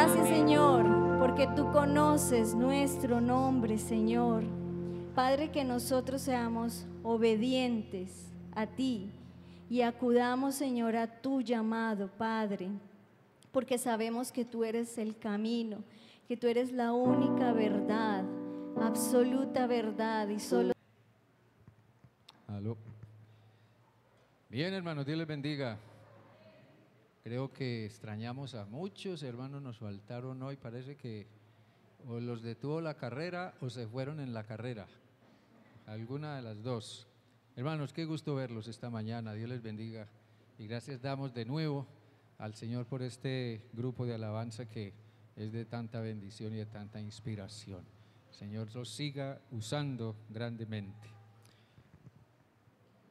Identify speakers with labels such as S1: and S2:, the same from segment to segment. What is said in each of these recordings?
S1: Gracias, Señor, porque tú conoces nuestro nombre, Señor. Padre, que nosotros seamos obedientes a ti y acudamos, Señor, a tu llamado, Padre. porque sabemos que tú eres el camino, que tú eres la única verdad, absoluta verdad y solo.
S2: Aló. Bien, hermanos, Dios les bendiga. Creo que extrañamos a muchos hermanos, nos faltaron hoy, parece que o los detuvo la carrera o se fueron en la carrera, alguna de las dos. Hermanos, qué gusto verlos esta mañana, Dios les bendiga y gracias damos de nuevo al Señor por este grupo de alabanza que es de tanta bendición y de tanta inspiración. El Señor los siga usando grandemente.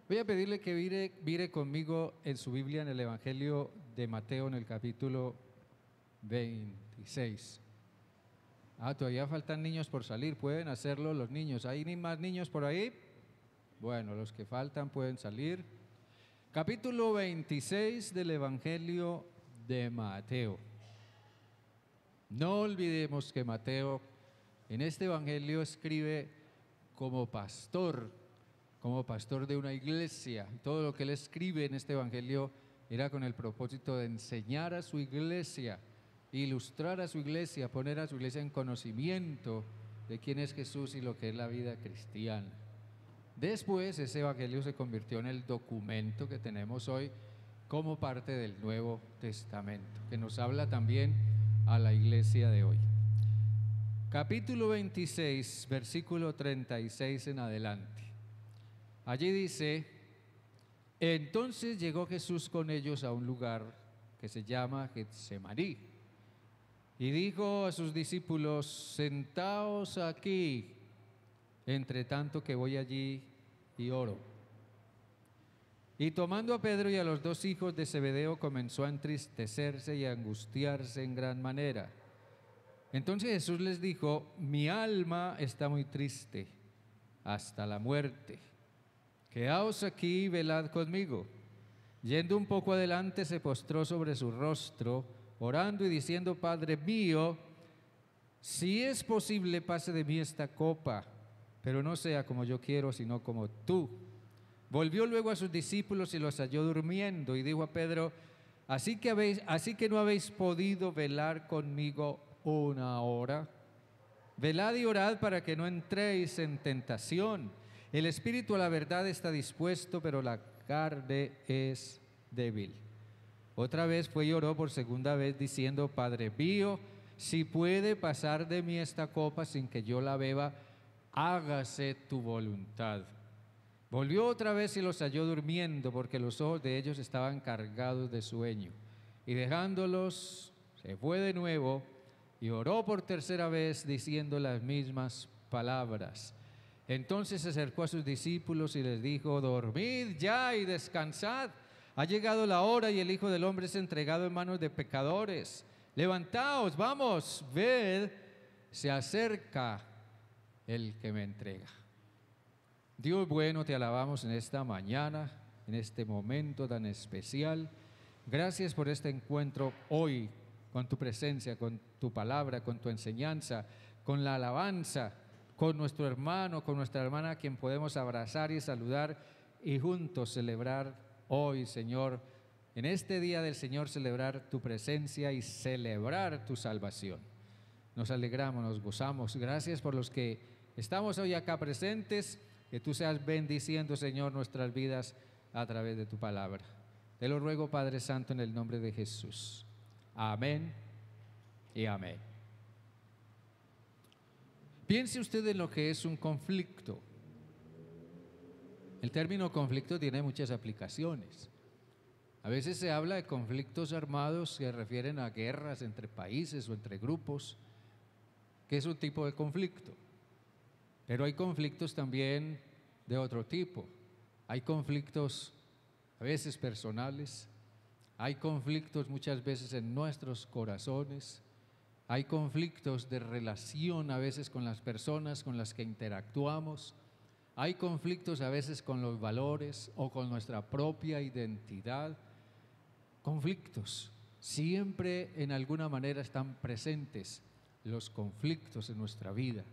S2: Voy a pedirle que mire conmigo en su Biblia en el Evangelio de Mateo en el capítulo 26. Todavía faltan niños por salir, pueden hacerlo los niños. ¿Hay ni más niños por ahí? Bueno, los que faltan pueden salir. Capítulo 26 del Evangelio de Mateo. No olvidemos que Mateo en este Evangelio escribe como pastor de una iglesia. Todo lo que él escribe en este Evangelio era con el propósito de enseñar a su iglesia, ilustrar a su iglesia, poner a su iglesia en conocimiento de quién es Jesús y lo que es la vida cristiana. Después ese Evangelio se convirtió en el documento que tenemos hoy como parte del Nuevo Testamento, que nos habla también a la iglesia de hoy. Capítulo 26, versículo 36 en adelante. Allí dice: entonces llegó Jesús con ellos a un lugar que se llama Getsemaní y dijo a sus discípulos: sentaos aquí, entre tanto que voy allí y oro. Y tomando a Pedro y a los dos hijos de Zebedeo, comenzó a entristecerse y a angustiarse en gran manera. Entonces Jesús les dijo: mi alma está muy triste hasta la muerte. Quedaos aquí y velad conmigo. Yendo un poco adelante, se postró sobre su rostro, orando y diciendo: Padre mío, si es posible, pase de mí esta copa, pero no sea como yo quiero, sino como tú. Volvió luego a sus discípulos y los halló durmiendo, y dijo a Pedro: así que no habéis podido velar conmigo una hora. Velad y orad para que no entréis en tentación. El espíritu a la verdad está dispuesto, pero la carne es débil. Otra vez fue y oró por segunda vez diciendo: Padre mío, si puede pasar de mí esta copa sin que yo la beba, hágase tu voluntad. Volvió otra vez y los halló durmiendo, porque los ojos de ellos estaban cargados de sueño. Y dejándolos, se fue de nuevo y oró por tercera vez diciendo las mismas palabras. Entonces se acercó a sus discípulos y les dijo: dormid ya y descansad. Ha llegado la hora y el Hijo del Hombre es entregado en manos de pecadores. Levantaos, vamos, ved, se acerca el que me entrega. Dios bueno, te alabamos en esta mañana, en este momento tan especial. Gracias por este encuentro hoy, con tu presencia, con tu palabra, con tu enseñanza, con la alabanza, con nuestro hermano, con nuestra hermana, a quien podemos abrazar y saludar y juntos celebrar hoy, Señor, en este día del Señor, celebrar tu presencia y celebrar tu salvación. Nos alegramos, nos gozamos. Gracias por los que estamos hoy acá presentes, que tú seas bendiciendo, Señor, nuestras vidas a través de tu palabra. Te lo ruego, Padre Santo, en el nombre de Jesús. Amén y amén. Piense usted en lo que es un conflicto. El término conflicto tiene muchas aplicaciones. A veces se habla de conflictos armados que refieren a guerras entre países o entre grupos, que es un tipo de conflicto. Pero hay conflictos también de otro tipo. Hay conflictos a veces personales, hay conflictos muchas veces en nuestros corazones. Hay conflictos de relación a veces con las personas con las que interactuamos. Hay conflictos a veces con los valores o con nuestra propia identidad. Conflictos. Siempre en alguna manera están presentes los conflictos en nuestra vida.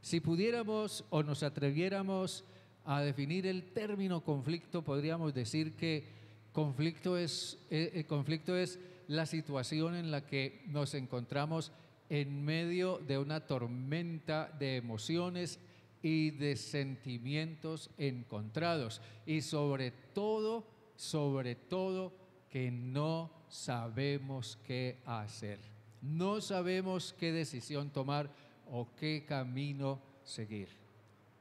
S2: Si pudiéramos o nos atreviéramos a definir el término conflicto, podríamos decir que conflicto es la situación en la que nos encontramos en medio de una tormenta de emociones y de sentimientos encontrados. Y sobre todo, que no sabemos qué hacer. No sabemos qué decisión tomar o qué camino seguir.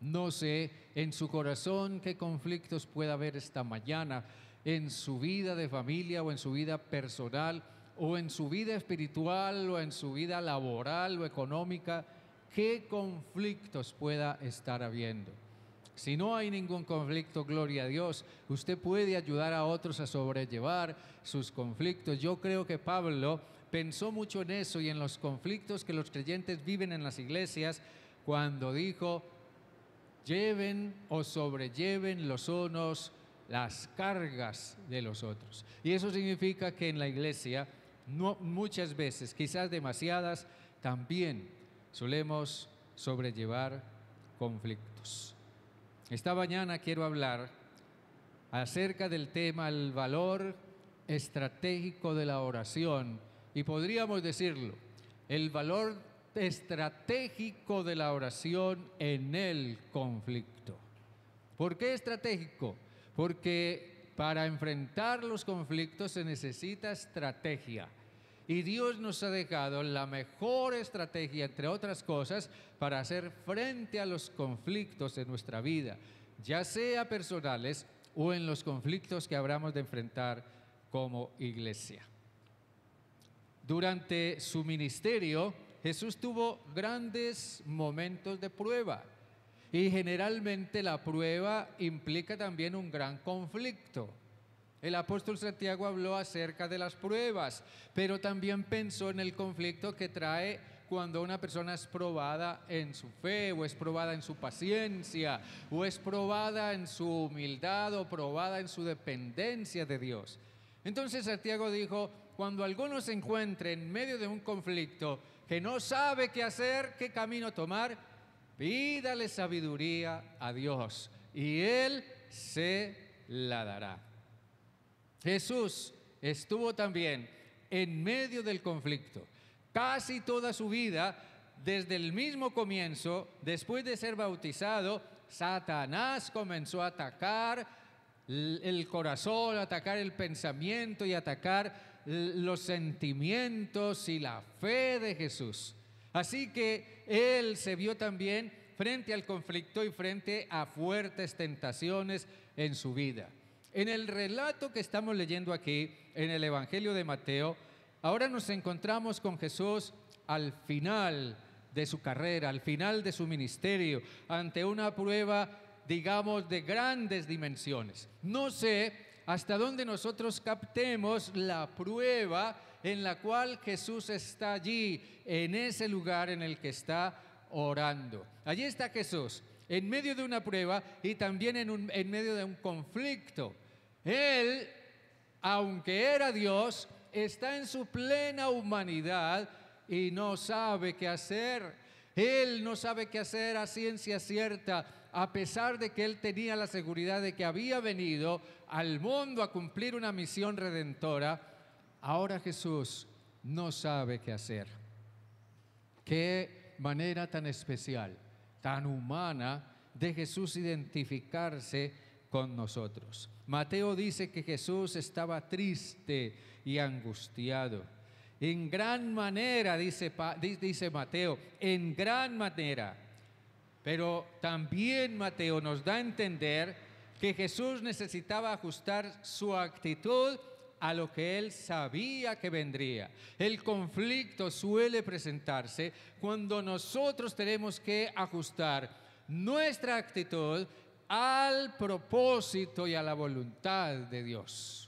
S2: No sé en su corazón qué conflictos pueda haber esta mañana, en su vida de familia o en su vida personal o en su vida espiritual o en su vida laboral o económica, qué conflictos pueda estar habiendo. Si no hay ningún conflicto, gloria a Dios, usted puede ayudar a otros a sobrellevar sus conflictos. Yo creo que Pablo pensó mucho en eso y en los conflictos que los creyentes viven en las iglesias cuando dijo: lleven o sobrelleven los unos las cargas de los otros. Y eso significa que en la iglesia muchas veces, quizás demasiadas, también solemos sobrellevar conflictos. Esta mañana quiero hablar acerca del tema el valor estratégico de la oración, y podríamos decirlo, el valor estratégico de la oración en el conflicto. ¿Por qué estratégico? Porque para enfrentar los conflictos se necesita estrategia. Y Dios nos ha dejado la mejor estrategia, entre otras cosas, para hacer frente a los conflictos en nuestra vida, ya sea personales o en los conflictos que habremos de enfrentar como iglesia. Durante su ministerio, Jesús tuvo grandes momentos de prueba. Y generalmente la prueba implica también un gran conflicto. El apóstol Santiago habló acerca de las pruebas, pero también pensó en el conflicto que trae cuando una persona es probada en su fe, o es probada en su paciencia, o es probada en su humildad, o probada en su dependencia de Dios. Entonces Santiago dijo: cuando alguno se encuentre en medio de un conflicto que no sabe qué hacer, qué camino tomar, pídale sabiduría a Dios y Él se la dará. Jesús estuvo también en medio del conflicto. Casi toda su vida, desde el mismo comienzo, después de ser bautizado, Satanás comenzó a atacar el corazón, a atacar el pensamiento y a atacar los sentimientos y la fe de Jesús. Así que Él se vio también frente al conflicto y frente a fuertes tentaciones en su vida. En el relato que estamos leyendo aquí, en el Evangelio de Mateo, ahora nos encontramos con Jesús al final de su carrera, al final de su ministerio, ante una prueba, digamos, de grandes dimensiones. No sé hasta dónde nosotros captemos la prueba en la cual Jesús está allí, en ese lugar en el que está orando. Allí está Jesús, en medio de una prueba y también en medio de un conflicto. Él, aunque era Dios, está en su plena humanidad y no sabe qué hacer. Él no sabe qué hacer a ciencia cierta, a pesar de que él tenía la seguridad de que había venido al mundo a cumplir una misión redentora. Ahora Jesús no sabe qué hacer. Qué manera tan especial, tan humana de Jesús identificarse con nosotros. Mateo dice que Jesús estaba triste y angustiado. En gran manera, dice Mateo, en gran manera. Pero también Mateo nos da a entender que Jesús necesitaba ajustar su actitud a lo que él sabía que vendría. El conflicto suele presentarse cuando nosotros tenemos que ajustar nuestra actitud al propósito y a la voluntad de Dios.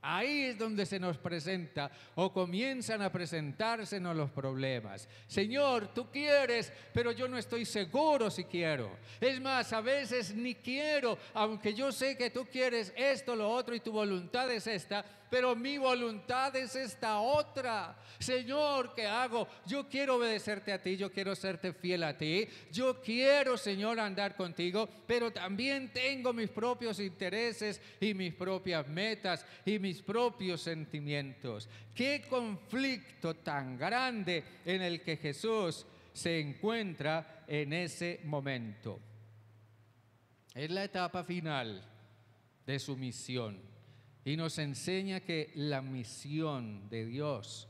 S2: Ahí es donde se nos presenta o comienzan a presentársenos los problemas. Señor, tú quieres, pero yo no estoy seguro si quiero. Es más, a veces ni quiero, aunque yo sé que tú quieres esto, lo otro y tu voluntad es esta, pero mi voluntad es esta otra. Señor, ¿qué hago? Yo quiero obedecerte a ti, yo quiero serte fiel a ti, yo quiero, Señor, andar contigo, pero también tengo mis propios intereses y mis propias metas y mis propios sentimientos. Qué conflicto tan grande en el que Jesús se encuentra en ese momento. Es la etapa final de su misión y nos enseña que la misión de Dios,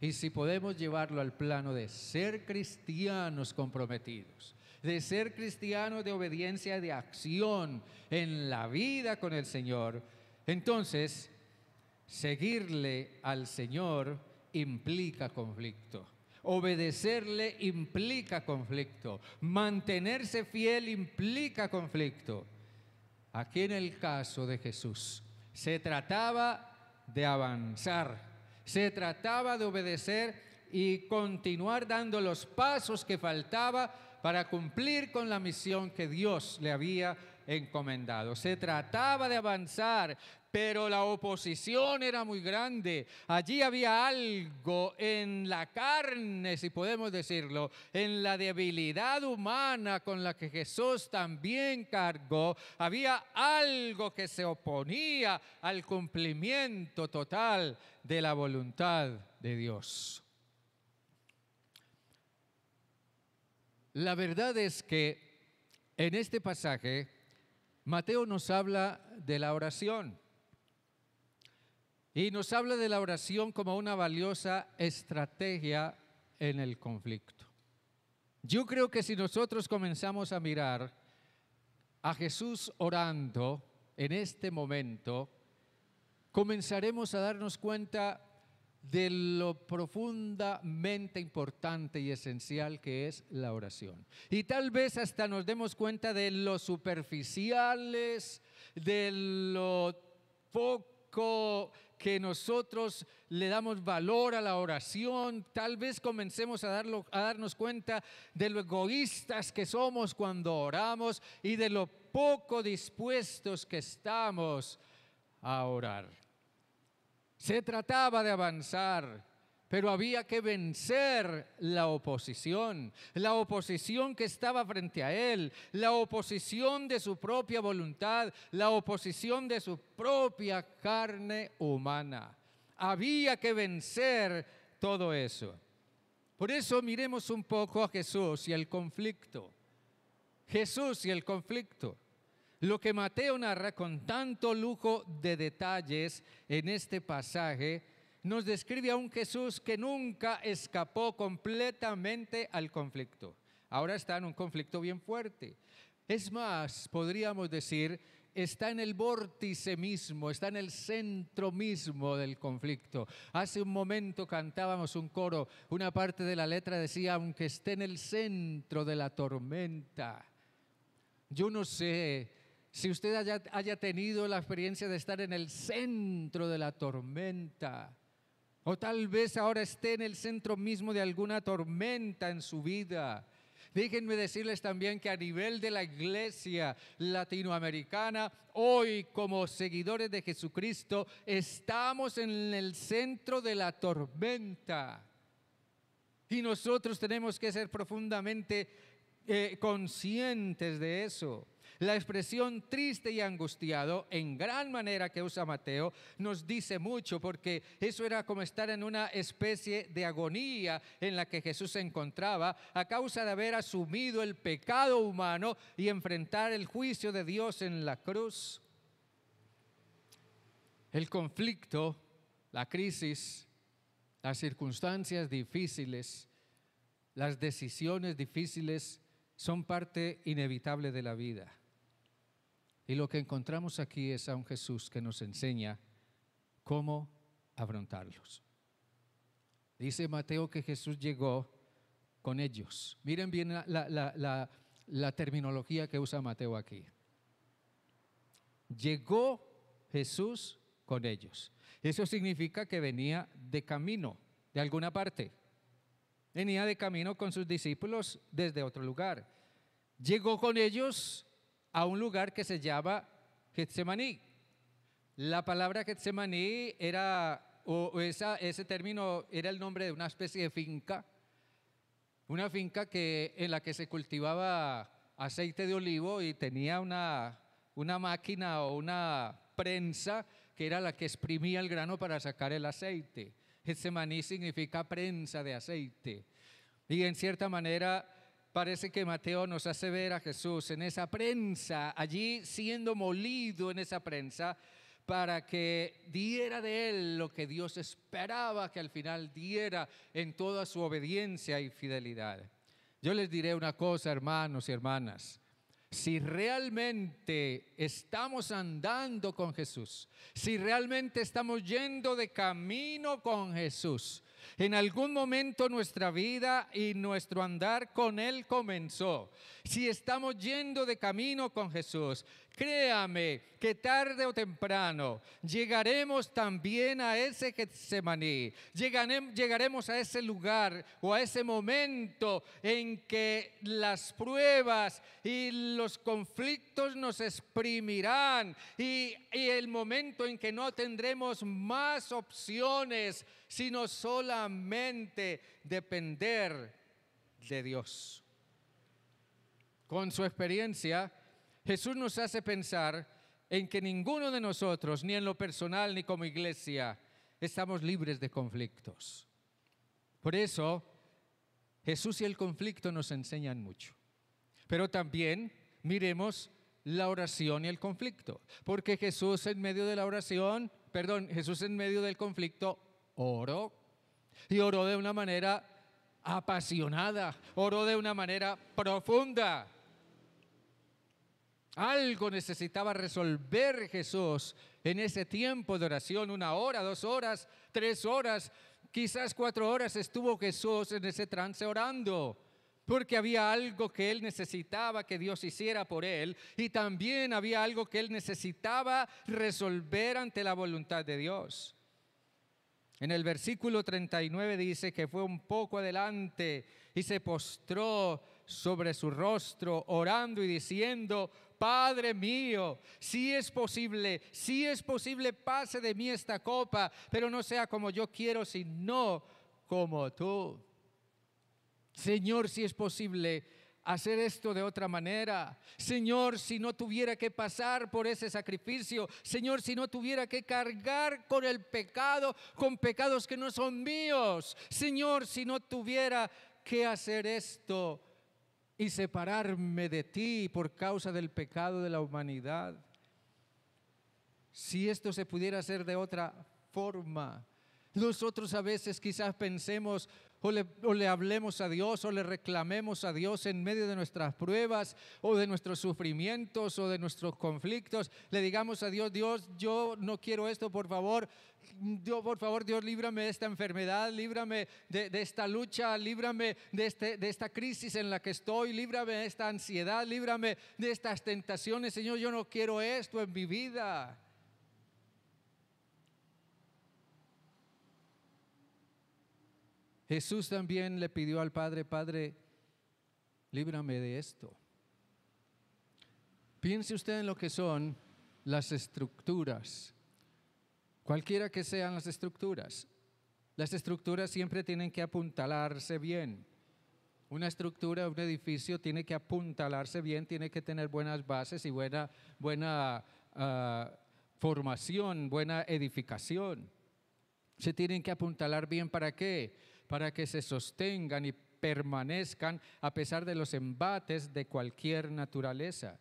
S2: y si podemos llevarlo al plano de ser cristianos comprometidos, de ser cristianos de obediencia, de acción en la vida con el Señor, entonces seguirle al Señor implica conflicto. Obedecerle implica conflicto. Mantenerse fiel implica conflicto. Aquí en el caso de Jesús, se trataba de avanzar, se trataba de obedecer y continuar dando los pasos que faltaba para cumplir con la misión que Dios le había encomendado. Se trataba de avanzar, pero la oposición era muy grande. Allí había algo en la carne, si podemos decirlo, en la debilidad humana con la que Jesús también cargó. Había algo que se oponía al cumplimiento total de la voluntad de Dios. La verdad es que en este pasaje Mateo nos habla de la oración y nos habla de la oración como una valiosa estrategia en el conflicto. Yo creo que si nosotros comenzamos a mirar a Jesús orando en este momento, comenzaremos a darnos cuenta de lo profundamente importante y esencial que es la oración. Y tal vez hasta nos demos cuenta de lo superficiales, de lo poco que nosotros le damos valor a la oración. Tal vez comencemos a darnos cuenta de lo egoístas que somos cuando oramos y de lo poco dispuestos que estamos a orar. Se trataba de avanzar, pero había que vencer la oposición que estaba frente a él, la oposición de su propia voluntad, la oposición de su propia carne humana. Había que vencer todo eso. Por eso miremos un poco a Jesús y el conflicto. Jesús y el conflicto. Lo que Mateo narra con tanto lujo de detalles en este pasaje nos describe a un Jesús que nunca escapó completamente al conflicto. Ahora está en un conflicto bien fuerte. Es más, podríamos decir, está en el vórtice mismo, está en el centro mismo del conflicto. Hace un momento cantábamos un coro, una parte de la letra decía, aunque esté en el centro de la tormenta. Yo no sé si usted haya tenido la experiencia de estar en el centro de la tormenta, o tal vez ahora esté en el centro mismo de alguna tormenta en su vida. Déjenme decirles también que a nivel de la iglesia latinoamericana, hoy como seguidores de Jesucristo, estamos en el centro de la tormenta. Y nosotros tenemos que ser profundamente conscientes de eso. La expresión triste y angustiado, en gran manera que usa Mateo, nos dice mucho, porque eso era como estar en una especie de agonía en la que Jesús se encontraba a causa de haber asumido el pecado humano y enfrentar el juicio de Dios en la cruz. El conflicto, la crisis, las circunstancias difíciles, las decisiones difíciles son parte inevitable de la vida. Y lo que encontramos aquí es a un Jesús que nos enseña cómo afrontarlos. Dice Mateo que Jesús llegó con ellos. Miren bien la terminología que usa Mateo aquí. Llegó Jesús con ellos. Eso significa que venía de camino, de alguna parte. Venía de camino con sus discípulos desde otro lugar. Llegó con ellos a un lugar que se llama Getsemaní. La palabra Getsemaní era, ese término era el nombre de una especie de finca, una finca en la que se cultivaba aceite de olivo y tenía una máquina o una prensa que era la que exprimía el grano para sacar el aceite. Getsemaní significa prensa de aceite. Y en cierta manera parece que Mateo nos hace ver a Jesús en esa prensa, allí siendo molido en esa prensa, para que diera de él lo que Dios esperaba que al final diera en toda su obediencia y fidelidad. Yo les diré una cosa, hermanos y hermanas. Si realmente estamos andando con Jesús, si realmente estamos yendo de camino con Jesús, en algún momento nuestra vida y nuestro andar con Él comenzó. Si estamos yendo de camino con Jesús, créame que tarde o temprano llegaremos también a ese Getsemaní, llegaremos a ese lugar o a ese momento en que las pruebas y los conflictos nos exprimirán y el momento en que no tendremos más opciones sino solamente depender de Dios. Con su experiencia, Jesús nos hace pensar en que ninguno de nosotros, ni en lo personal ni como iglesia, estamos libres de conflictos. Por eso, Jesús y el conflicto nos enseñan mucho. Pero también miremos la oración y el conflicto, porque Jesús en medio de la oración, Jesús en medio del conflicto oró, y oró de una manera apasionada, oró de una manera profunda. Algo necesitaba resolver Jesús en ese tiempo de oración, 1 hora, 2 horas, 3 horas, quizás 4 horas estuvo Jesús en ese trance orando, porque había algo que él necesitaba que Dios hiciera por él y también había algo que él necesitaba resolver ante la voluntad de Dios. En el versículo 39 dice que fue un poco adelante y se postró sobre su rostro orando y diciendo: Padre mío, si es posible, pase de mí esta copa, pero no sea como yo quiero, sino como tú. Señor, si es posible hacer esto de otra manera. Señor, si no tuviera que pasar por ese sacrificio. Señor, si no tuviera que cargar con el pecado, con pecados que no son míos. Señor, si no tuviera que hacer esto y separarme de ti por causa del pecado de la humanidad. Si esto se pudiera hacer de otra forma. Nosotros a veces quizás pensemos o le hablemos a Dios o le reclamemos a Dios en medio de nuestras pruebas o de nuestros sufrimientos o de nuestros conflictos. Le digamos a Dios: Dios, yo no quiero esto, por favor. Dios, líbrame de esta enfermedad, líbrame de esta lucha, líbrame de esta crisis en la que estoy, líbrame de esta ansiedad, líbrame de estas tentaciones. Señor, yo no quiero esto en mi vida. Jesús también le pidió al Padre: Padre, líbrame de esto. Piense usted en lo que son las estructuras, cualquiera que sean las estructuras. Las estructuras siempre tienen que apuntalarse bien. Una estructura, un edificio tiene que apuntalarse bien, tiene que tener buenas bases y buena formación, buena edificación. Se tienen que apuntalar bien, ¿para qué? Para que se sostengan y permanezcan a pesar de los embates de cualquier naturaleza.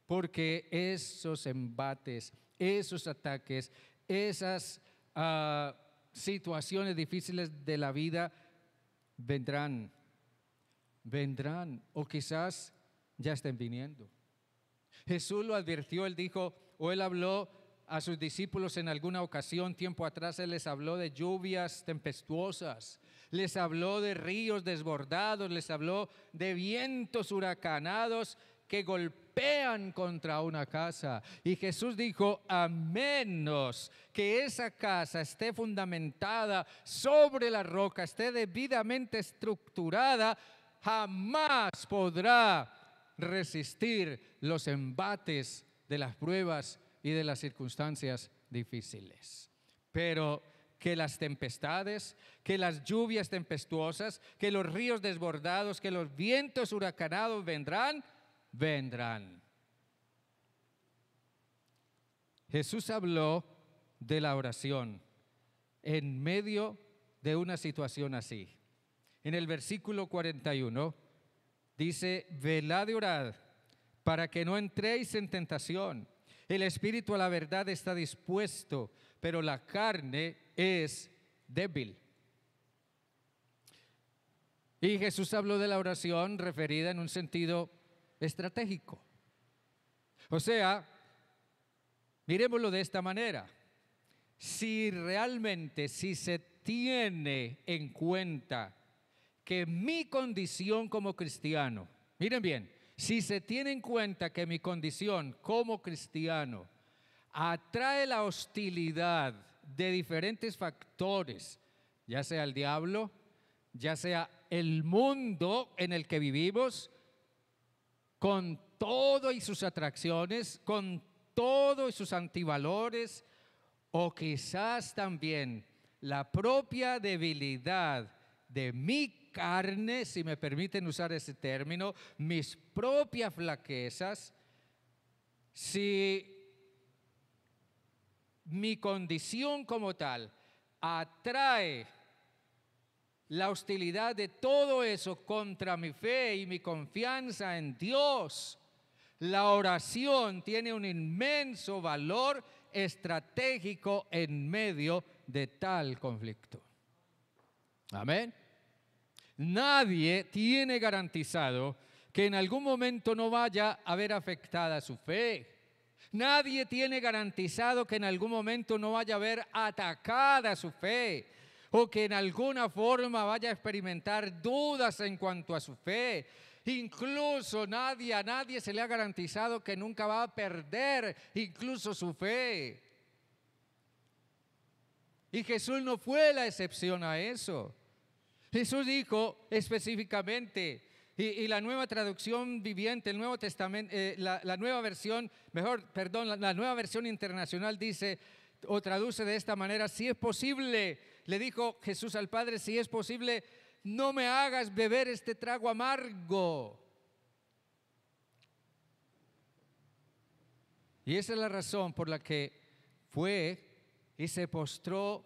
S2: Porque esos embates, esos ataques, esas situaciones difíciles de la vida vendrán o quizás ya estén viniendo. Jesús lo advirtió, él dijo, o él habló a sus discípulos en alguna ocasión, tiempo atrás, él les habló de lluvias tempestuosas, les habló de ríos desbordados, les habló de vientos huracanados que golpean contra una casa. Y Jesús dijo: a menos que esa casa esté fundamentada sobre la roca, esté debidamente estructurada, jamás podrá resistir los embates de las pruebas y de las circunstancias difíciles. Pero que las tempestades, que las lluvias tempestuosas, que los ríos desbordados, que los vientos huracanados vendrán, vendrán. Jesús habló de la oración en medio de una situación así. En el versículo 41 dice: velad y orad para que no entréis en tentación. El espíritu a la verdad está dispuesto, pero la carne es débil. Y Jesús habló de la oración referida en un sentido estratégico. O sea, miremoslo de esta manera. Si se tiene en cuenta que mi condición como cristiano, miren bien, si se tiene en cuenta que mi condición como cristiano atrae la hostilidad de diferentes factores, ya sea el diablo, ya sea el mundo en el que vivimos, con todo y sus atracciones, con todo y sus antivalores, o quizás también la propia debilidad de mi carne, si me permiten usar ese término, mis propias flaquezas, si mi condición como tal atrae la hostilidad de todo eso contra mi fe y mi confianza en Dios, la oración tiene un inmenso valor estratégico en medio de tal conflicto. Amén. Nadie tiene garantizado que en algún momento no vaya a ver afectada su fe. Nadie tiene garantizado que en algún momento no vaya a ver atacada su fe, o que en alguna forma vaya a experimentar dudas en cuanto a su fe. Incluso a nadie se le ha garantizado que nunca va a perder incluso su fe. Y Jesús no fue la excepción a eso. Jesús dijo específicamente, y la nueva traducción viviente, el Nuevo Testamento, la nueva versión internacional dice o traduce de esta manera: si es posible, le dijo Jesús al Padre, si es posible, no me hagas beber este trago amargo. Y esa es la razón por la que fue y se postró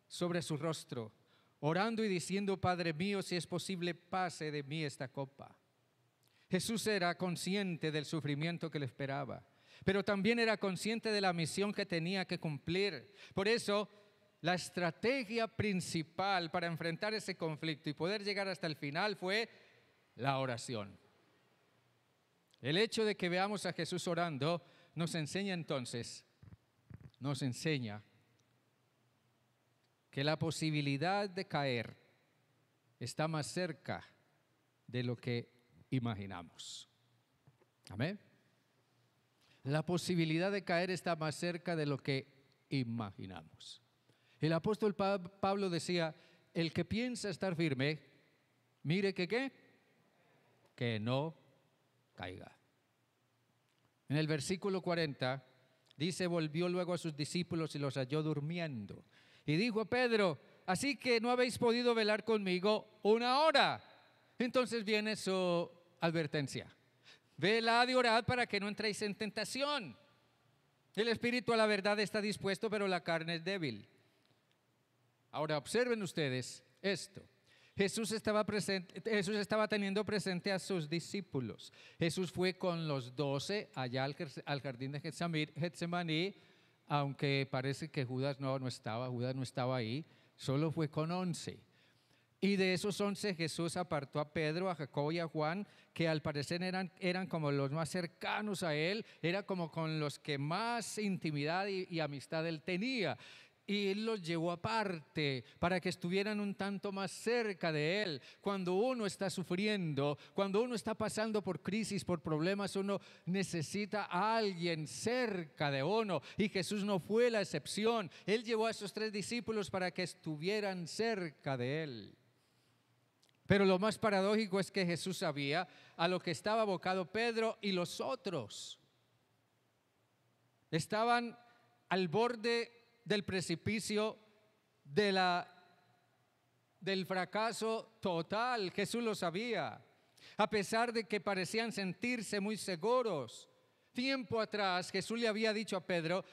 S2: sobre su rostro, orando y diciendo: Padre mío, si es posible, pase de mí esta copa. Jesús era consciente del sufrimiento que le esperaba, pero también era consciente de la misión que tenía que cumplir. Por eso, la estrategia principal para enfrentar ese conflicto y poder llegar hasta el final fue la oración. El hecho de que veamos a Jesús orando nos enseña que la posibilidad de caer está más cerca de lo que imaginamos. Amén. La posibilidad de caer está más cerca de lo que imaginamos. El apóstol Pablo decía: el que piensa estar firme, mire que no caiga. En el versículo 40 dice: volvió luego a sus discípulos y los halló durmiendo. Y dijo a Pedro: así que no habéis podido velar conmigo una hora. Entonces viene su advertencia: velad y orad para que no entréis en tentación. El espíritu a la verdad está dispuesto, pero la carne es débil. Ahora observen ustedes esto. Jesús estaba teniendo presente a sus discípulos. Jesús fue con los 12 allá al jardín de Getsemaní, aunque parece que Judas no estaba ahí, solo fue con 11. Y de esos 11 Jesús apartó a Pedro, a Jacobo y a Juan, que al parecer eran como los más cercanos a él, era como con los que más intimidad y amistad él tenía. Y él los llevó aparte para que estuvieran un tanto más cerca de él. Cuando uno está sufriendo, cuando uno está pasando por crisis, por problemas, uno necesita a alguien cerca de uno. Y Jesús no fue la excepción. Él llevó a esos 3 discípulos para que estuvieran cerca de él. Pero lo más paradójico es que Jesús sabía a lo que estaba abocado Pedro y los otros. Estaban al borde del precipicio del fracaso total. Jesús lo sabía. A pesar de que parecían sentirse muy seguros. Tiempo atrás Jesús le había dicho a Pedro,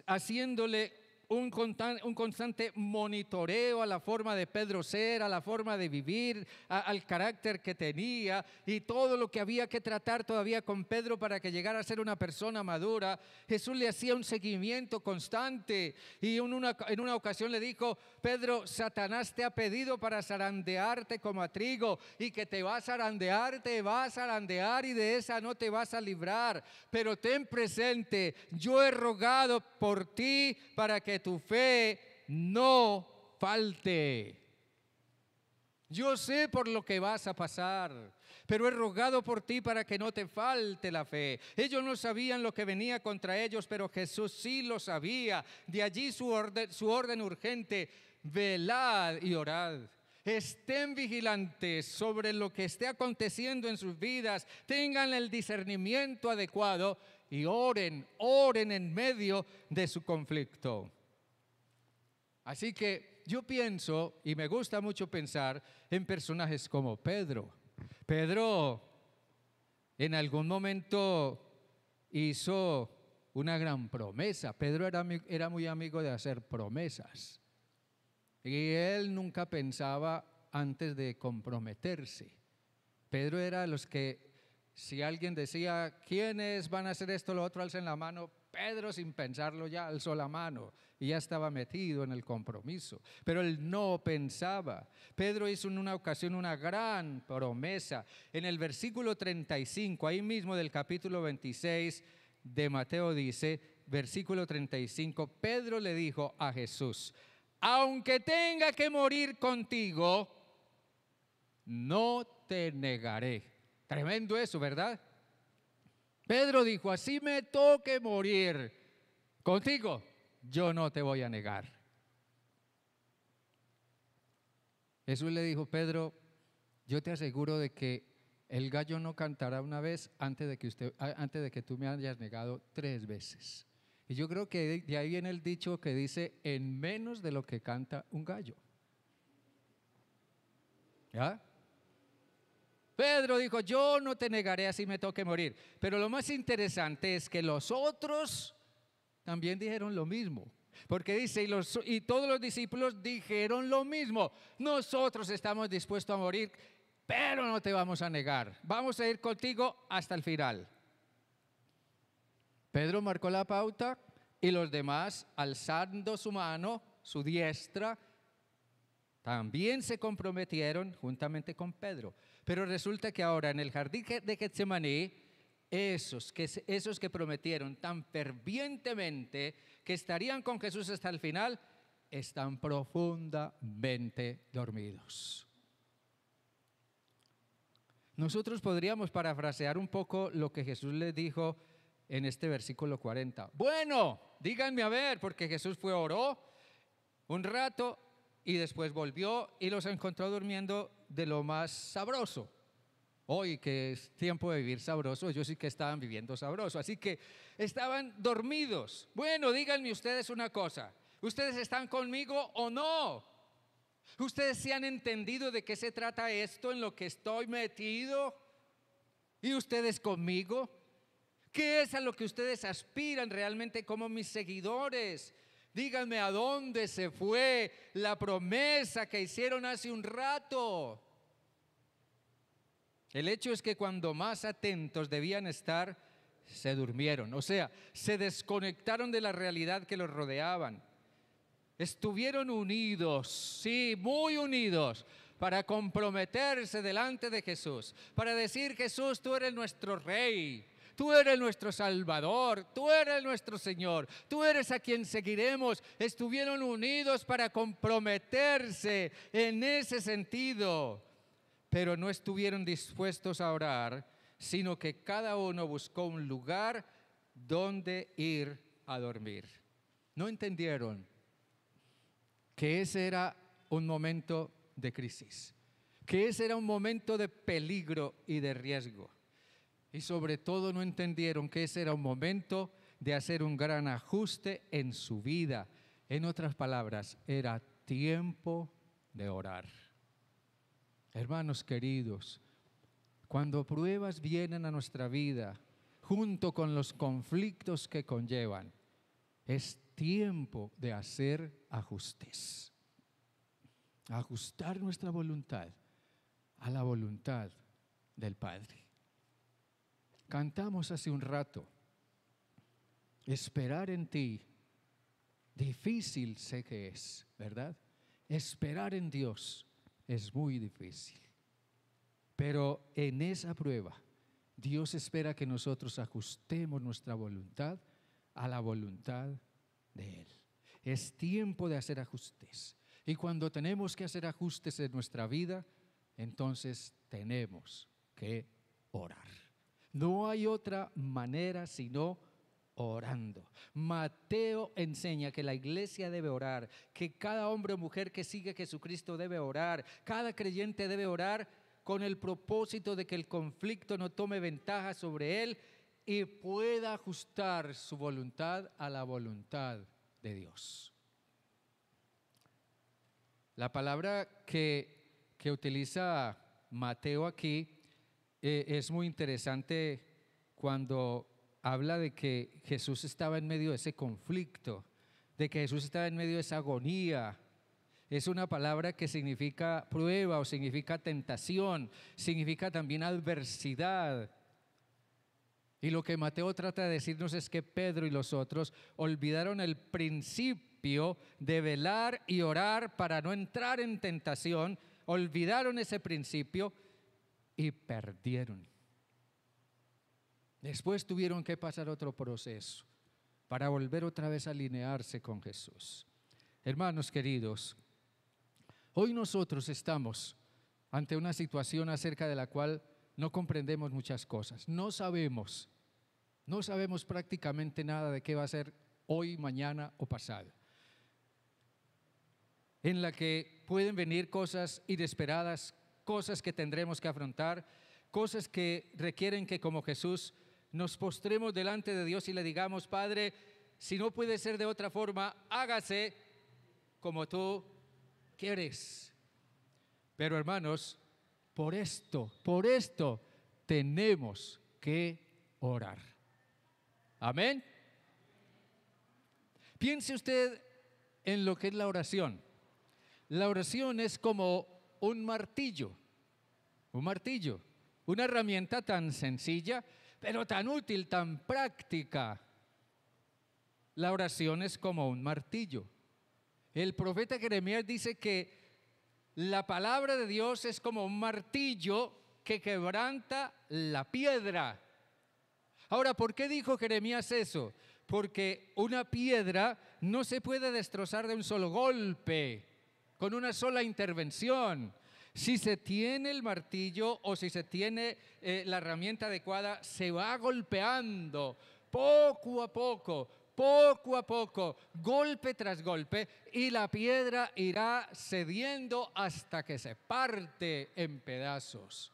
S2: haciéndole un constante monitoreo a la forma de Pedro ser, a la forma de vivir, al carácter que tenía y todo lo que había que tratar todavía con Pedro para que llegara a ser una persona madura. Jesús le hacía un seguimiento constante y en una ocasión le dijo, Pedro, Satanás te ha pedido para zarandearte como a trigo y que te va a zarandear, y de esa no te vas a librar. Pero ten presente, yo he rogado por ti para que tu fe no falte. Yo sé por lo que vas a pasar, pero he rogado por ti para que no te falte la fe. Ellos no sabían lo que venía contra ellos, pero Jesús sí lo sabía. De allí su orden urgente: velad y orad. Estén vigilantes sobre lo que esté aconteciendo en sus vidas, tengan el discernimiento adecuado y oren en medio de su conflicto. Así que yo pienso, y me gusta mucho pensar en personajes como Pedro. Pedro en algún momento hizo una gran promesa. Pedro era muy amigo de hacer promesas. Y él nunca pensaba antes de comprometerse. Pedro era de los que, si alguien decía, ¿quiénes van a hacer esto o lo otro? Alcen la mano. Pedro, sin pensarlo, ya alzó la mano y ya estaba metido en el compromiso. Pero él no pensaba. Pedro hizo en una ocasión una gran promesa. En el versículo 35, ahí mismo del capítulo 26 de Mateo dice, versículo 35, Pedro le dijo a Jesús, aunque tenga que morir contigo, no te negaré. Tremendo eso, ¿verdad? Pedro dijo, así me toque morir contigo, yo no te voy a negar. Jesús le dijo, Pedro, yo te aseguro de que el gallo no cantará una vez antes de que tú me hayas negado 3 veces. Y yo creo que de ahí viene el dicho que dice, en menos de lo que canta un gallo. ¿Ya? Pedro dijo, yo no te negaré así me toque morir. Pero lo más interesante es que los otros también dijeron lo mismo. Porque dice, y todos los discípulos dijeron lo mismo. Nosotros estamos dispuestos a morir, pero no te vamos a negar. Vamos a ir contigo hasta el final. Pedro marcó la pauta y los demás, alzando su mano, su diestra, también se comprometieron juntamente con Pedro. Pero resulta que ahora en el jardín de Getsemaní, esos que prometieron tan fervientemente que estarían con Jesús hasta el final, están profundamente dormidos. Nosotros podríamos parafrasear un poco lo que Jesús les dijo en este versículo 40. Bueno, díganme a ver, porque Jesús oró un rato y después volvió y los encontró durmiendo de lo más sabroso. Hoy que es tiempo de vivir sabroso, ellos sí que estaban viviendo sabroso, así que estaban dormidos. Bueno, díganme ustedes una cosa, ¿ustedes están conmigo o no? ¿Ustedes se han entendido de qué se trata esto en lo que estoy metido? ¿Y ustedes conmigo? ¿Qué es a lo que ustedes aspiran realmente como mis seguidores? Díganme a dónde se fue la promesa que hicieron hace un rato. El hecho es que cuando más atentos debían estar, se durmieron. O sea, se desconectaron de la realidad que los rodeaban. Estuvieron unidos, sí, muy unidos, para comprometerse delante de Jesús, para decir, Jesús, tú eres nuestro Rey. Tú eres nuestro Salvador, tú eres nuestro Señor, tú eres a quien seguiremos. Estuvieron unidos para comprometerse en ese sentido, pero no estuvieron dispuestos a orar, sino que cada uno buscó un lugar donde ir a dormir. No entendieron que ese era un momento de crisis, que ese era un momento de peligro y de riesgo. Y sobre todo no entendieron que ese era un momento de hacer un gran ajuste en su vida. En otras palabras, era tiempo de orar. Hermanos queridos, cuando pruebas vienen a nuestra vida, junto con los conflictos que conllevan, es tiempo de hacer ajustes. Ajustar nuestra voluntad a la voluntad del Padre. Cantamos hace un rato, esperar en ti, difícil sé que es, ¿verdad? Esperar en Dios es muy difícil. Pero en esa prueba, Dios espera que nosotros ajustemos nuestra voluntad a la voluntad de Él. Es tiempo de hacer ajustes. Y cuando tenemos que hacer ajustes en nuestra vida, entonces tenemos que orar. No hay otra manera sino orando. Mateo enseña que la iglesia debe orar, que cada hombre o mujer que sigue a Jesucristo debe orar, cada creyente debe orar con el propósito de que el conflicto no tome ventaja sobre él y pueda ajustar su voluntad a la voluntad de Dios. La palabra que utiliza Mateo aquí es muy interesante cuando habla de que Jesús estaba en medio de ese conflicto, de que Jesús estaba en medio de esa agonía. Es una palabra que significa prueba o significa tentación, significa también adversidad. Y lo que Mateo trata de decirnos es que Pedro y los otros olvidaron el principio de velar y orar para no entrar en tentación, olvidaron ese principio y perdieron. Después tuvieron que pasar otro proceso para volver otra vez a alinearse con Jesús. Hermanos queridos, hoy nosotros estamos ante una situación acerca de la cual no comprendemos muchas cosas. No sabemos prácticamente nada de qué va a ser hoy, mañana o pasado. En la que pueden venir cosas inesperadas, cosas que tendremos que afrontar, cosas que requieren que como Jesús nos postremos delante de Dios y le digamos: Padre, si no puede ser de otra forma, hágase como tú quieres. Pero hermanos, por esto tenemos que orar. Amén. Piense usted en lo que es la oración. La oración es como un martillo, una herramienta tan sencilla, pero tan útil, tan práctica. La oración es como un martillo. El profeta Jeremías dice que la palabra de Dios es como un martillo que quebranta la piedra. Ahora, ¿por qué dijo Jeremías eso? Porque una piedra no se puede destrozar de un solo golpe, con una sola intervención. Si se tiene el martillo o si se tiene la herramienta adecuada, se va golpeando poco a poco, golpe tras golpe, y la piedra irá cediendo hasta que se parte en pedazos.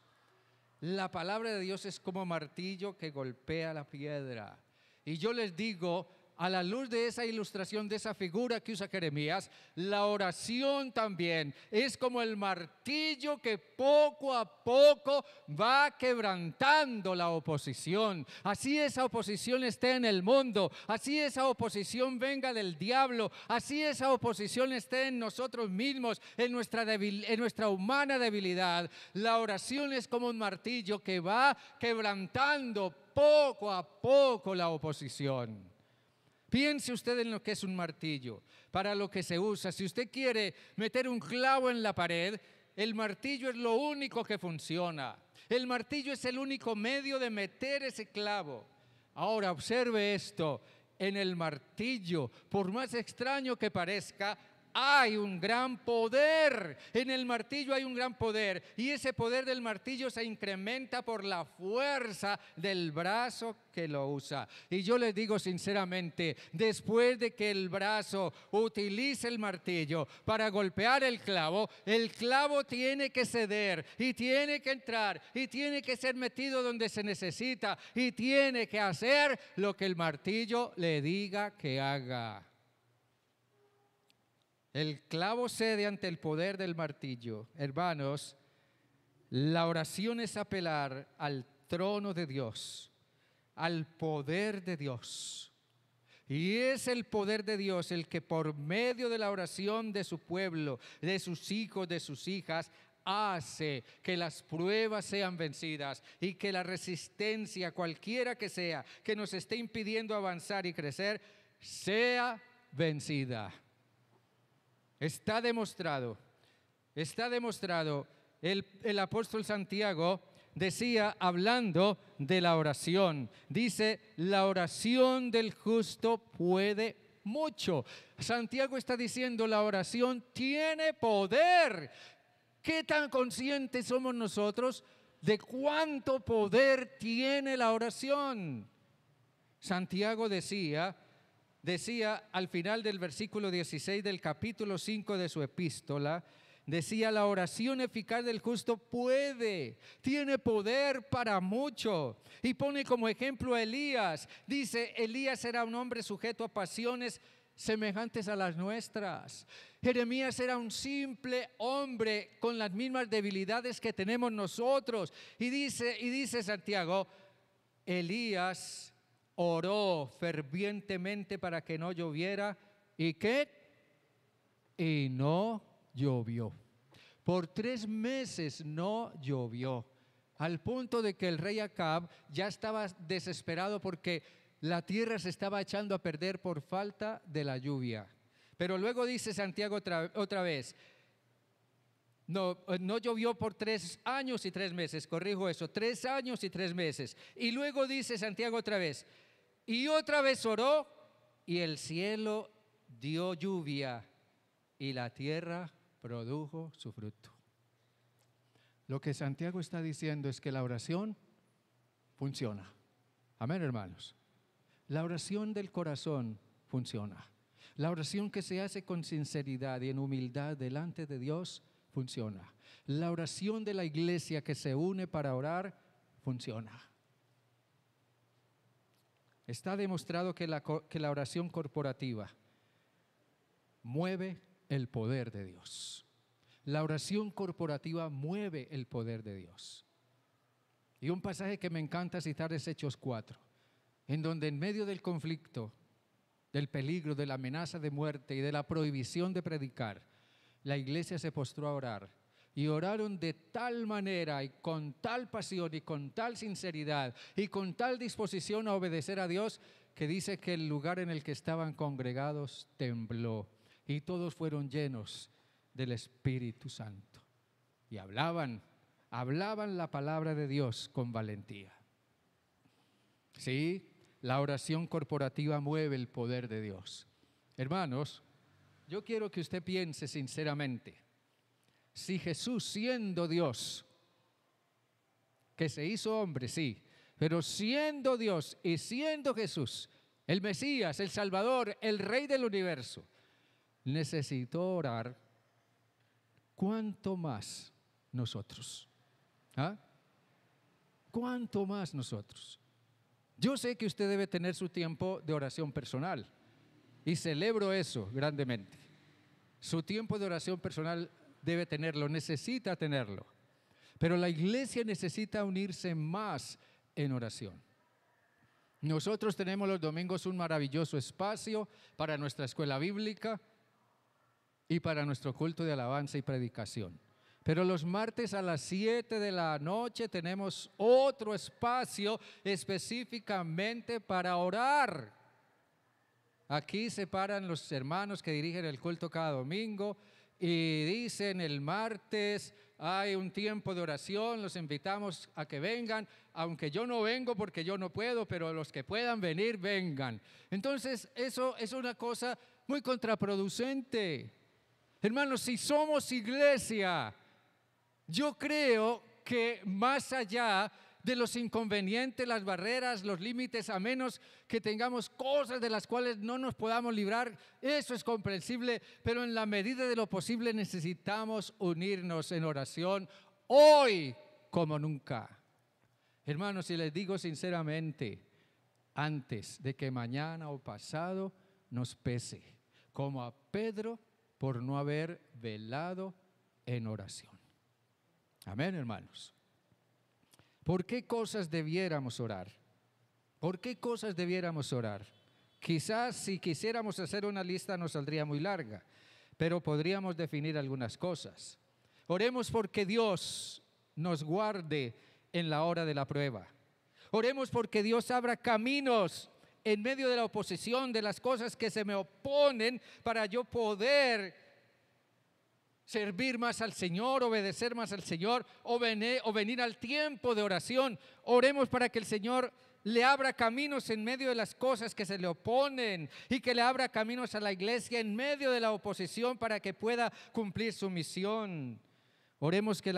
S2: La palabra de Dios es como martillo que golpea la piedra. Y yo les digo, a la luz de esa ilustración, de esa figura que usa Jeremías, la oración también es como el martillo que poco a poco va quebrantando la oposición. Así esa oposición esté en el mundo, así esa oposición venga del diablo, así esa oposición esté en nosotros mismos, en nuestra humana debilidad. La oración es como un martillo que va quebrantando poco a poco la oposición. Piense usted en lo que es un martillo, para lo que se usa. Si usted quiere meter un clavo en la pared, el martillo es lo único que funciona. El martillo es el único medio de meter ese clavo. Ahora observe esto, en el martillo, por más extraño que parezca, hay un gran poder. En el martillo hay un gran poder. Y ese poder del martillo se incrementa por la fuerza del brazo que lo usa. Y yo les digo sinceramente, después de que el brazo utilice el martillo para golpear el clavo tiene que ceder y tiene que entrar y tiene que ser metido donde se necesita y tiene que hacer lo que el martillo le diga que haga. El clavo cede ante el poder del martillo. Hermanos, la oración es apelar al trono de Dios, al poder de Dios. Y es el poder de Dios el que por medio de la oración de su pueblo, de sus hijos, de sus hijas, hace que las pruebas sean vencidas y que la resistencia, cualquiera que sea, que nos esté impidiendo avanzar y crecer, sea vencida. Está demostrado. El apóstol Santiago decía, hablando de la oración, dice, la oración del justo puede mucho. Santiago está diciendo, la oración tiene poder. ¿Qué tan conscientes somos nosotros de cuánto poder tiene la oración? Santiago decía al final del versículo 16 del capítulo 5 de su epístola, decía, la oración eficaz del justo tiene poder para mucho. Y pone como ejemplo a Elías. Dice, Elías era un hombre sujeto a pasiones semejantes a las nuestras. Jeremías era un simple hombre con las mismas debilidades que tenemos nosotros. Y dice Santiago, Elías oró fervientemente para que no lloviera. ¿Y qué? Y no llovió. Por 3 meses no llovió, al punto de que el rey Acab ya estaba desesperado porque la tierra se estaba echando a perder por falta de la lluvia. Pero luego dice Santiago otra vez, no llovió por 3 años y 3 meses, corrijo eso, 3 años y 3 meses. Y luego dice Santiago otra vez, y otra vez oró, y el cielo dio lluvia, y la tierra produjo su fruto. Lo que Santiago está diciendo es que la oración funciona. Amén, hermanos. La oración del corazón funciona. La oración que se hace con sinceridad y en humildad delante de Dios funciona. La oración de la iglesia que se une para orar funciona. Está demostrado que la oración corporativa mueve el poder de Dios. La oración corporativa mueve el poder de Dios. Y un pasaje que me encanta citar es Hechos 4, en donde en medio del conflicto, del peligro, de la amenaza de muerte y de la prohibición de predicar, la iglesia se postró a orar. Y oraron de tal manera y con tal pasión y con tal sinceridad y con tal disposición a obedecer a Dios, que dice que el lugar en el que estaban congregados tembló y todos fueron llenos del Espíritu Santo. Y hablaban la palabra de Dios con valentía. Sí, la oración corporativa mueve el poder de Dios. Hermanos, yo quiero que usted piense sinceramente, si Jesús, siendo Dios, que se hizo hombre, sí, pero siendo Dios y siendo Jesús, el Mesías, el Salvador, el Rey del universo, necesitó orar, ¿cuánto más nosotros? ¿Ah? ¿Cuánto más nosotros? Yo sé que usted debe tener su tiempo de oración personal y celebro eso grandemente. Su tiempo de oración personal debe tenerlo, necesita tenerlo. Pero la iglesia necesita unirse más en oración. Nosotros tenemos los domingos un maravilloso espacio para nuestra escuela bíblica y para nuestro culto de alabanza y predicación. Pero los martes a las 7 de la noche tenemos otro espacio específicamente para orar. Aquí se paran los hermanos que dirigen el culto cada domingo y dicen el martes hay un tiempo de oración, los invitamos a que vengan, aunque yo no vengo porque yo no puedo, pero los que puedan venir, vengan. Entonces eso es una cosa muy contraproducente. Hermanos, si somos iglesia, yo creo que más allá de los inconvenientes, las barreras, los límites, a menos que tengamos cosas de las cuales no nos podamos librar, eso es comprensible, pero en la medida de lo posible necesitamos unirnos en oración hoy como nunca. Hermanos, y les digo sinceramente, antes de que mañana o pasado nos pese, como a Pedro por no haber velado en oración. Amén, hermanos. ¿Por qué cosas debiéramos orar? ¿Por qué cosas debiéramos orar? Quizás si quisiéramos hacer una lista nos saldría muy larga, pero podríamos definir algunas cosas. Oremos porque Dios nos guarde en la hora de la prueba. Oremos porque Dios abra caminos en medio de la oposición, de las cosas que se me oponen, para yo poder servir más al Señor, obedecer más al Señor, o venir al tiempo de oración. Oremos para que el Señor le abra caminos en medio de las cosas que se le oponen y que le abra caminos a la iglesia en medio de la oposición para que pueda cumplir su misión. Oremos porque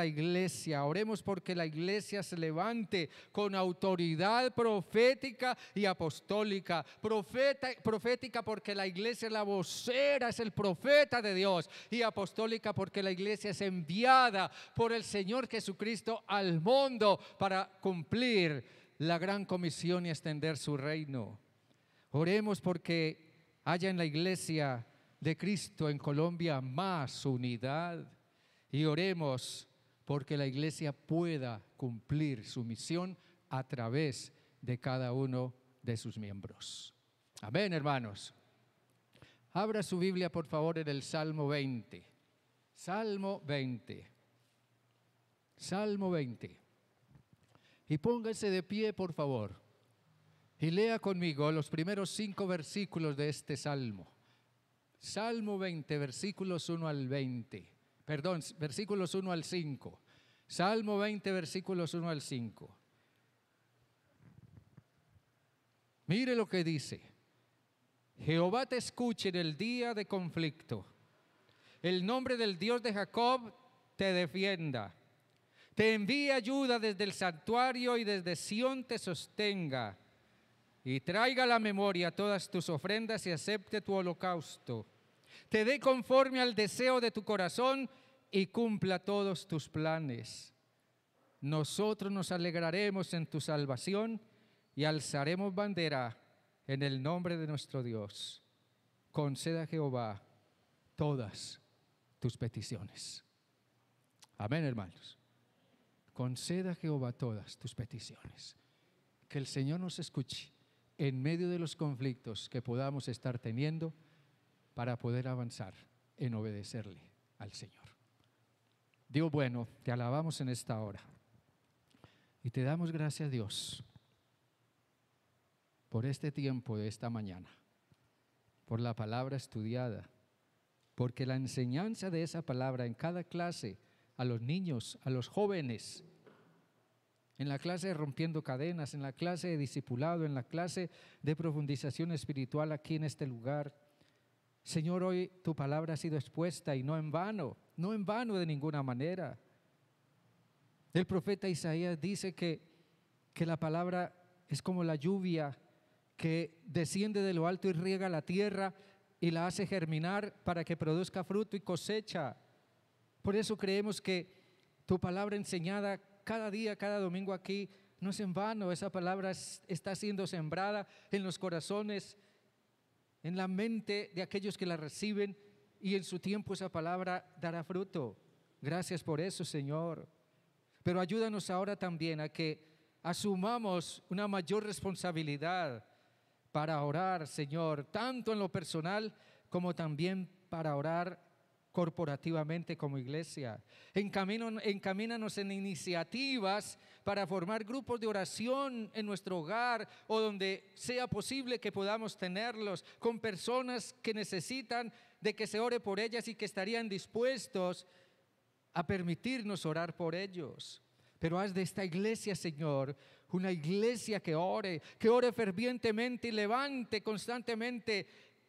S2: la iglesia se levante con autoridad profética y apostólica. Profética porque la iglesia es la vocera, es el profeta de Dios. Y apostólica porque la iglesia es enviada por el Señor Jesucristo al mundo para cumplir la gran comisión y extender su reino. Oremos porque haya en la iglesia de Cristo en Colombia más unidad. Y oremos porque la iglesia pueda cumplir su misión a través de cada uno de sus miembros. Amén, hermanos. Abra su Biblia, por favor, en el Salmo 20. Salmo 20. Salmo 20. Y póngase de pie, por favor, y lea conmigo los primeros 5 versículos de este salmo. Salmo 20, versículos 1 al 20. Perdón, versículos 1 al 5. Salmo 20, versículos 1 al 5. Mire lo que dice. Jehová te escuche en el día de conflicto. El nombre del Dios de Jacob te defienda. Te envíe ayuda desde el santuario y desde Sión te sostenga. Y traiga a la memoria todas tus ofrendas y acepte tu holocausto. Te dé conforme al deseo de tu corazón y cumpla todos tus planes. Nosotros nos alegraremos en tu salvación y alzaremos bandera en el nombre de nuestro Dios. Conceda a Jehová todas tus peticiones. Amén, hermanos. Conceda a Jehová todas tus peticiones. Que el Señor nos escuche en medio de los conflictos que podamos estar teniendo, para poder avanzar en obedecerle al Señor. Dios bueno, te alabamos en esta hora y te damos gracias, Dios, por este tiempo de esta mañana, por la palabra estudiada, porque la enseñanza de esa palabra en cada clase, a los niños, a los jóvenes, en la clase de Rompiendo Cadenas, en la clase de Discipulado, en la clase de profundización espiritual aquí en este lugar, Señor, hoy tu palabra ha sido expuesta y no en vano de ninguna manera. El profeta Isaías dice que la palabra es como la lluvia que desciende de lo alto y riega la tierra y la hace germinar para que produzca fruto y cosecha. Por eso creemos que tu palabra enseñada cada día, cada domingo aquí, no es en vano. Esa palabra está siendo sembrada en los corazones, en la mente de aquellos que la reciben, y en su tiempo esa palabra dará fruto. Gracias por eso, Señor. Pero ayúdanos ahora también a que asumamos una mayor responsabilidad para orar, Señor, tanto en lo personal como también para orar corporativamente como iglesia. Encamínanos en iniciativas para formar grupos de oración en nuestro hogar o donde sea posible que podamos tenerlos, con personas que necesitan de que se ore por ellas y que estarían dispuestos a permitirnos orar por ellos. Pero haz de esta iglesia, Señor, una iglesia que ore fervientemente y levante constantemente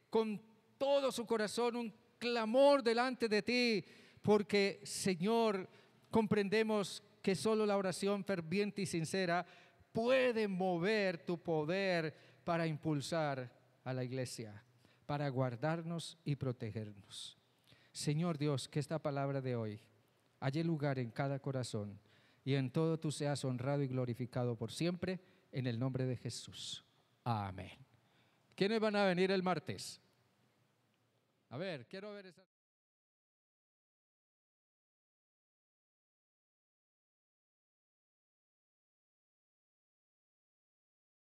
S2: con todo su corazón un clamor delante de ti, porque, Señor, comprendemos que solo la oración ferviente y sincera puede mover tu poder para impulsar a la iglesia, para guardarnos y protegernos. Señor Dios, que esta palabra de hoy halle lugar en cada corazón y en todo tú seas honrado y glorificado por siempre, en el nombre de Jesús. Amén. ¿Quiénes van a venir el martes? A ver, quiero ver esa...